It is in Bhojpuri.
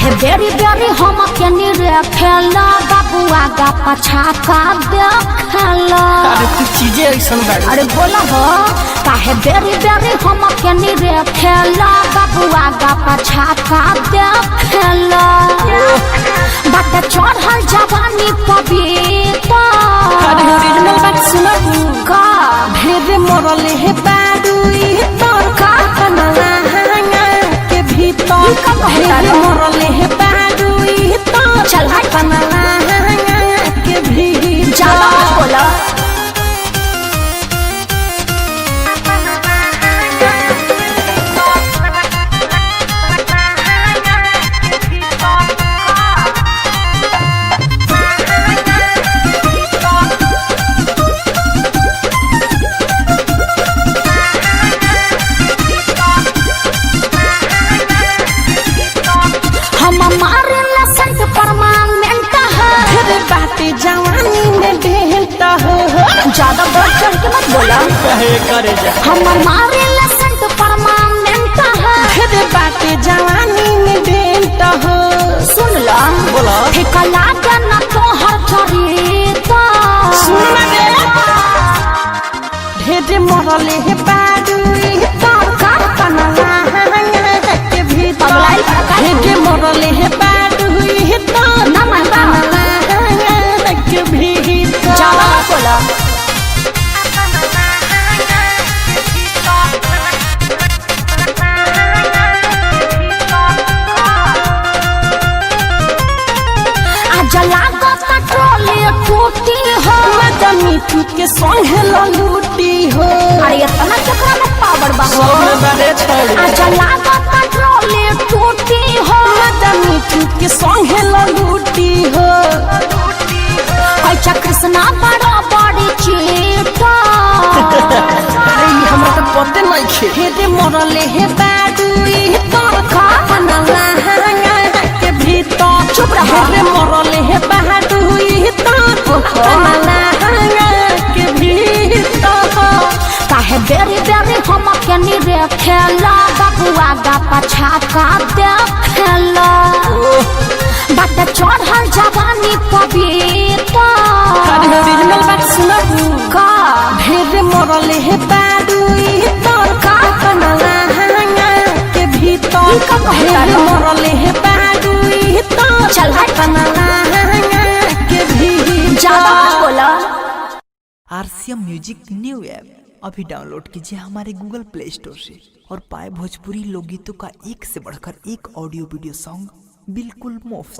काहे बेरी बेरी हम के निरे खेला बाबुआ गा पछा का देखला। अरे तू चीजें ऐसा बाड़ी। अरे बोला हो काहे बेरी बेरी हम के निरे खेला बाबुआ गा पछा का देखला। बात चढ़ल जवानी पबीता। अरे ओरिजिनल बात सुना का भेरे मरले है बाडुई तोर का कनला के भीतर भेरे मरले है बाडुई तोर चल हट कनला के भीतर। ज्यादा मत बोला। जवानी में बेहता हो ज्यादा बढ़ चढ़ के मत बोला। करे जा हम हमारे लसन तो परमानेंट है। फिर बातें जवानी में बेहता हो। सुन ला बोला ठीक लागे ना तो हर चरिता। सुन रे ढेरे मरले है बाडुई तोर का कनला के भीतर ढेरे मरले है बाडुई तोर ना मनवा के भीतर। ज्यादा मत बोला। आज लागत ट्रोली टूटी हो मदनी टूट के संग लूटी हो। अरे इतना चक्रा में पावर बाहो। आज लागत ट्रोली टूटी हो मदनी टूट के संग लूटी हो। अच्छा कृष्णा बड़ा बड़ी चीटा। अरे ये हमरा तो पते नहीं खे। हेदे मरले है बाडुई तोर का कनला के भीतर। चुप रह। हेदे मरले है बाडुई तोर कनला के भीतर। काहे बेरी बेरी हम के निरे खेला बाबुआ गा पछा का देखला। बात चढ़ल जवानी पबीता। अरे ओरिजिनल बात सुना का भेरे मरले है बाडुई तोर का कनला के भीतर। भेरे मरले है बाडुई तोर चल हट कनला के भीतर। ज्यादा मत बोला। RCM म्यूजिक न्यू ऐप अभी डाउनलोड कीजिए हमारे गूगल प्ले स्टोर से और पाए भोजपुरी लोकगीतों का एक से बढ़कर एक ऑडियो वीडियो सॉन्ग बिल्कुल मुफ्त।